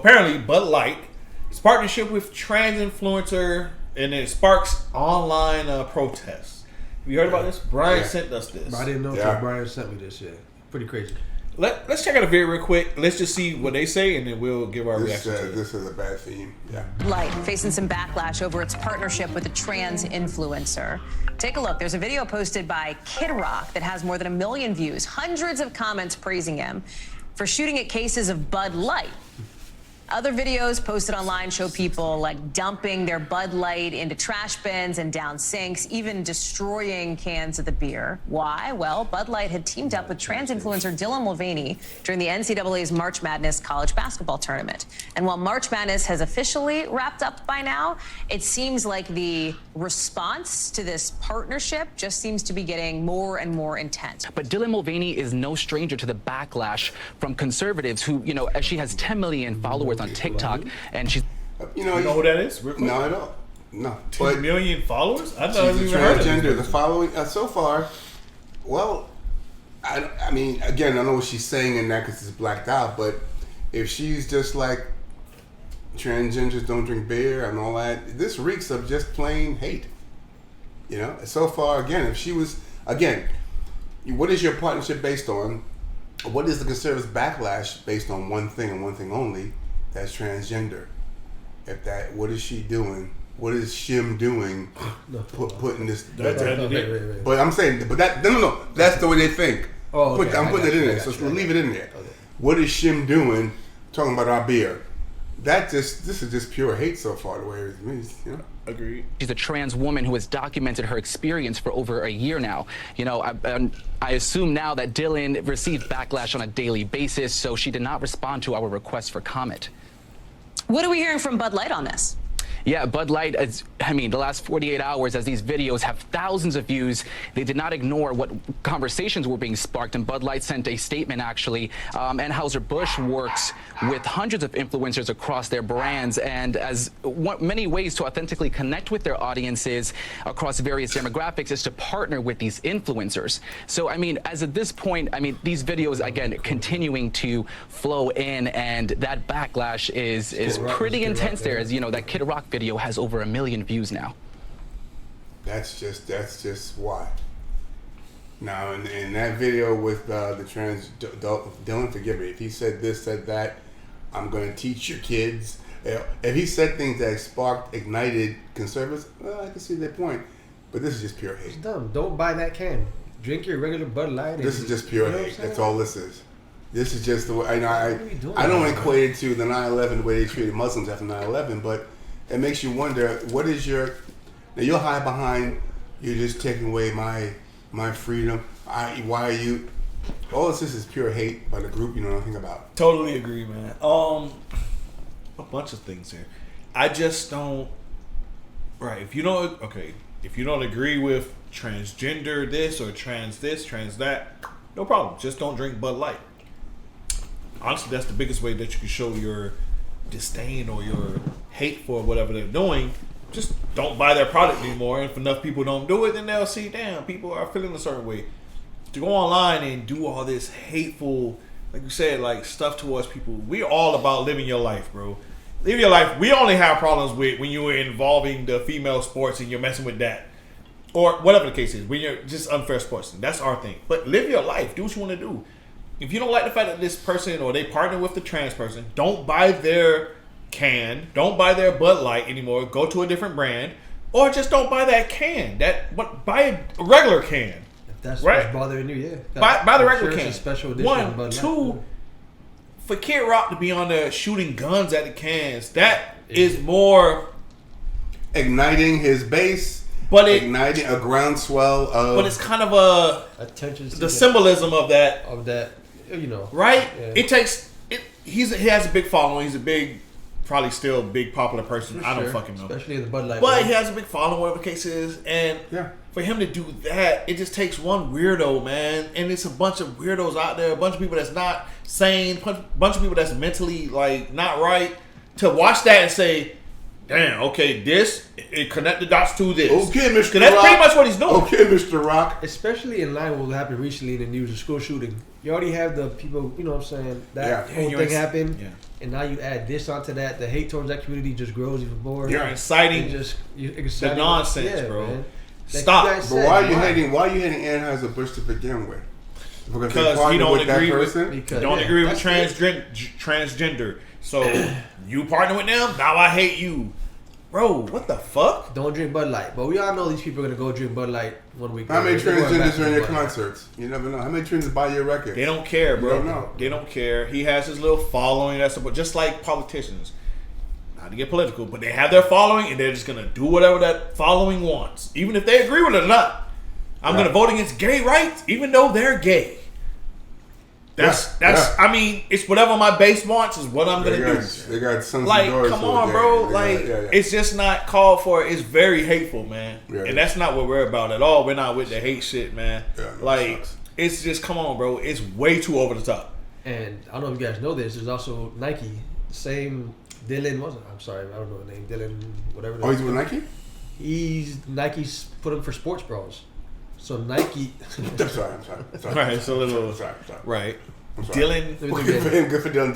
apparently Bud Light is partnership with trans influencer, and it sparks online protests. Have you heard about this? Brian sent us this. I didn't know until Brian sent me this shit. Pretty crazy. Let's check out a video real quick. Let's just see what they say, and then we'll give our reaction to it. This is a bad theme. Yeah. Light facing some backlash over its partnership with a trans influencer. Take a look. There's a video posted by Kid Rock that has more than 1 million views, hundreds of comments praising him for shooting at cases of Bud Light. Other videos posted online show people like dumping their Bud Light into trash bins and down sinks, even destroying cans of the beer. Why? Well, Bud Light had teamed up with trans influencer Dylan Mulvaney during the NCAA's March Madness college basketball tournament. And while March Madness has officially wrapped up by now, it seems like the response to this partnership just seems to be getting more and more intense. But Dylan Mulvaney is no stranger to the backlash from conservatives who, as she has 10 million followers on TikTok, and she's... You know who that is? No, I don't. No. 10 million followers? I thought she's a transgender. The following so far, well, I mean, again, I don't know what she's saying in that because it's blacked out. But if she's just like transgenders don't drink beer and all that, this reeks of just plain hate. So far, again, if she was what is your partnership based on? What is the conservatives' backlash based on one thing and one thing only? That's transgender. What is she doing? What is Shim doing? Putting this. But I'm saying, no. That's the way they think. Oh, okay. I'm putting it in there, so we'll leave it in there. Okay. What is Shim doing? Talking about our beer. This is just pure hate so far. The way it is, Agreed. She's a trans woman who has documented her experience for over a year now. I assume now that Dylan received backlash on a daily basis, so she did not respond to our request for comment. What are we hearing from Bud Light on this? Yeah, Bud Light, the last 48 hours, as these videos have thousands of views, they did not ignore what conversations were being sparked, and Bud Light sent a statement, actually. Anheuser-Busch works with hundreds of influencers across their brands, and many ways to authentically connect with their audiences across various demographics is to partner with these influencers. So, as at this point, these videos, again, continuing to flow in, and that backlash is pretty intense there, as that Kid Rock video has over 1 million views now. That's just why. Now, in that video with the trans, Dylan, forgive me, if he said this, said that, I'm going to teach your kids. If he said things that ignited conservatives, well, I can see their point. But this is just pure hate. It's dumb. Don't buy that can. Drink your regular Bud Light. This is just pure hate. That's all this is. This is just the way, I don't equate it to the 9/11, the way they treated Muslims after 9/11, but it makes you wonder, what is now you're high behind, you're just taking away my freedom. Why are you, all this is pure hate by the group you know nothing about. Totally agree, man. A bunch of things here. I just don't, if you don't agree with transgender this or trans that, no problem. Just don't drink Bud Light. Honestly, that's the biggest way that you can show your disdain or your hate for whatever they're doing. Just don't buy their product anymore. And if enough people don't do it, then they'll see, damn, people are feeling a certain way. To go online and do all this hateful, like you said, stuff towards people, we're all about living your life, bro. Live your life. We only have problems with when you're involving the female sports and you're messing with that. Or whatever the case is, when you're just unfair sports. That's our thing. But live your life. Do what you want to do. If you don't like the fact that this person or they partner with the trans person, don't buy their can, don't buy their Bud Light anymore. Go to a different brand, or just don't buy that can. Buy a regular can. If that's what's bothering you, yeah. Buy the regular can. Special edition. One, Bud two. Light. For Kid Rock to be on there shooting guns at the cans, that is more igniting his base. But igniting a groundswell of. But it's kind of the symbolism of that. Right? Yeah. It takes. He has a big following. He's a big, probably still big popular person. I don't fucking know. Especially in the Bud Light. But he has a big following, whatever the case is, and for him to do that, it just takes one weirdo, man, and it's a bunch of weirdos out there, a bunch of people that's not sane, a bunch of people that's mentally not right, to watch that and say, damn, okay, it connect the dots to this. Okay, Mr. Rock. That's pretty much what he's doing. Okay, Mr. Rock. Especially in line with what happened recently in the news, a school shooting. You already have the people, you know what I'm saying, that whole thing happened. Yeah. and now you add this onto that, the hate towards that community just grows even more. You're inciting the nonsense, bro. Man. Stop. But why are you hating Anheuser-Busch to begin with? Because he don't agree with That's transgender. So you partner with them, now I hate you. Bro, what the fuck? Don't drink Bud Light. But we all know these people are going to go drink Bud Light 1 week. How many transgenders are in your concerts? You never know. How many transgenders buy your record? They don't care, bro. You don't know. They don't care. He has his little following. That's just like politicians. Not to get political, but they have their following, and they're just going to do whatever that following wants. Even if they agree with it or not. I'm going to vote against gay rights, even though they're gay. I mean, it's whatever my base wants is what I'm gonna do. They got sons like, and daughters. come on, bro. It's just not called for. It's very hateful, man. Yeah, and that's not what we're about at all. We're not with the hate shit, man. Yeah, like, it's just, come on, bro. It's way too over the top. And I don't know if you guys know this. There's also Nike. Same Dylan wasn't. I'm sorry, I don't know the name. Dylan, whatever. Oh, he's with Nike. Nike's put him for sports bros. So Nike. I'm sorry. Right, it's a little. Sorry. Right. I'm sorry. Dylan. Good for Dylan.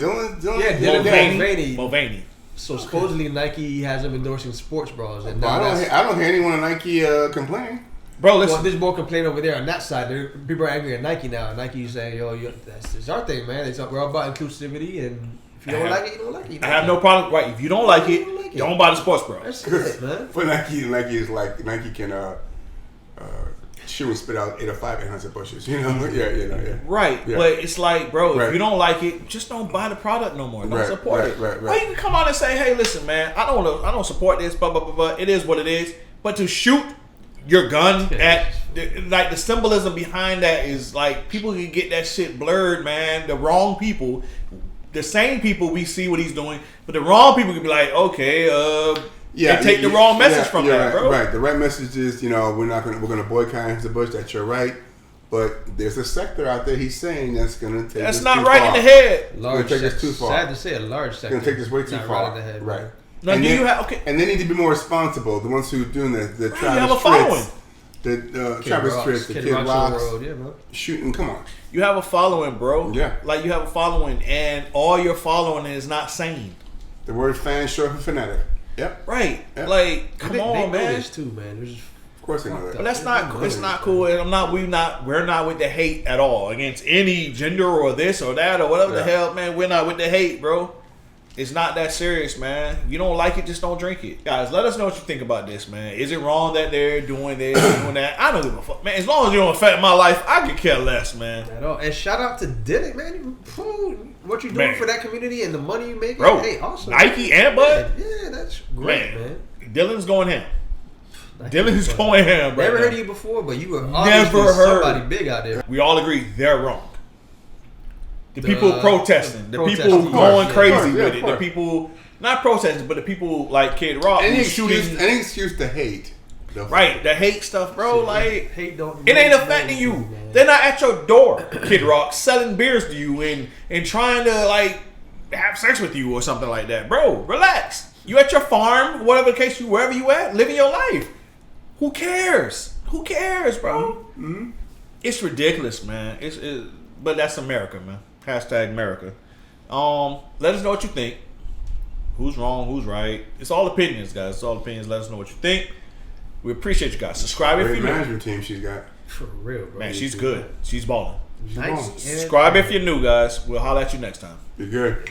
Yeah, Dylan Mulvaney. So supposedly Nike has him endorsing sports bros, and I don't hear anyone at Nike complaining. Bro, listen. Well, there's more complaint over there on that side. People are angry at Nike now. Nike's saying, "Yo, that's our thing, man. We're all about inclusivity, and if you don't like it, you don't like it. I have no problem. Right? If you don't like it, don't buy the sports bro. That's it, man. But Nike is like Nike can chew and spit out 8 or 5 Anheuser-Busch's, you know? Yeah. Right, yeah. But it's like, bro, right. If you don't like it, just don't buy the product no more. Don't support it. Right. Or you can come out and say, hey, listen, man, I don't support this, blah, blah, blah, blah. It is what it is. But to shoot your gun at, like, the symbolism behind that is, like, people can get that shit blurred, man. The wrong people, the same people we see what he's doing, but the wrong people can be like, okay, and take the wrong message from that, bro. Right. The right message is, we're gonna boycott Anheuser-Busch. That's your right. But there's a sector out there he's saying that's gonna take. That's this not too right far. in the head. Large take this too far. Sad to say, a large sector. It's gonna take this way too far. Right in the head, right. Now, and and they need to be more responsible. The ones who are doing this, the you Travis have a following. The Travis Tritz, the Kid Rocks, shooting. Come on. You have a following, bro. Yeah. Like, you have a following, and all your following is not sane. The word fan short for fanatic. Yep. Right. Yep. Like, come on, they man. know this too, man. Of course they know that. But that's not. It's not cool. And we're not with the hate at all against any gender or this or that or whatever the hell, man. We're not with the hate, bro. It's not that serious, man. If you don't like it, just don't drink it. Guys, let us know what you think about this, man. Is it wrong that they're doing this, doing that? I don't give a fuck, man. As long as you don't affect my life, I could care less, man. At all. And shout out to Dylan, man. What you doing for that community and the money you make, bro. Hey, awesome. Nike and Bud. Yeah, that's great, man. Dylan's going ham. Dylan's going ham, bro. Never heard of you before, but you were obviously somebody big out there. We all agree they're wrong. The people protesting, the people protesting. going crazy with of it, course. the people not protesting, but the people like Kid Rock Any shooting. excuse to hate. Right, the hate stuff, bro. Like, hate don't. it ain't affecting you. Man. They're not at your door, Kid Rock, selling beers to you and trying to like have sex with you or something like that, bro. Relax. You at your farm, whatever the case, wherever you at, living your life. Who cares? Who cares, bro? Mm-hmm. It's ridiculous, man. But that's America, man. Hashtag America. Let us know what you think. Who's wrong? Who's right? It's all opinions, guys. It's all opinions. Let us know what you think. We appreciate you guys. Subscribe if Great you're new. management team she's got. For real, bro. Man, she's good. She's balling. Nice. balling. Subscribe if you're new, guys. We'll holler at you next time. You're good.